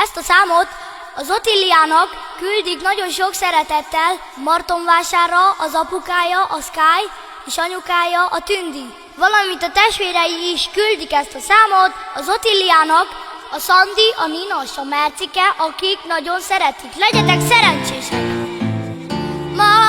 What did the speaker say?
Ezt a számot az Otilliának küldik nagyon sok szeretettel Martonvásárra az apukája, a Sky, és anyukája, a Tündi. Valamint a testvérei is küldik ezt a számot az Otilliának, a Szandi, a Nina és a Mercike, akik nagyon szeretik. Legyetek szerencsések! Ma